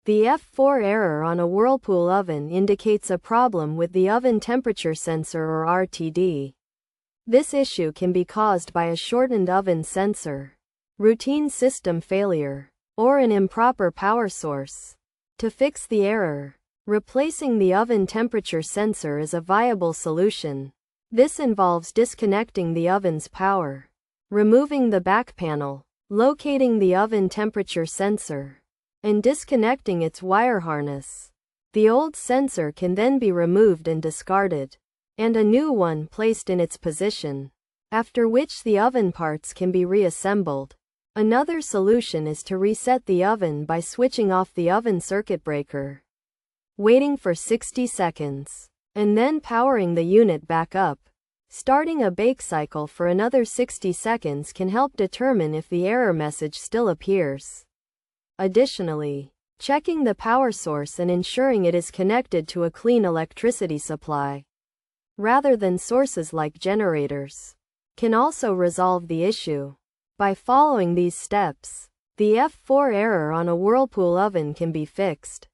The F4 error on a Whirlpool oven indicates a problem with the oven temperature sensor or RTD. This issue can be caused by a shortened oven sensor, routine system failure, or an improper power source. To fix the error, replacing the oven temperature sensor is a viable solution. This involves disconnecting the oven's power, removing the back panel, locating the oven temperature sensor, and disconnecting its wire harness. The old sensor can then be removed and discarded, and a new one placed in its position, after which the oven parts can be reassembled. Another solution is to reset the oven by switching off the oven circuit breaker, waiting for 60 seconds, and then powering the unit back up. Starting a bake cycle for another 60 seconds can help determine if the error message still appears. Additionally, checking the power source and ensuring it is connected to a clean electricity supply, rather than sources like generators, can also resolve the issue. By following these steps, the F4 error on a Whirlpool oven can be fixed.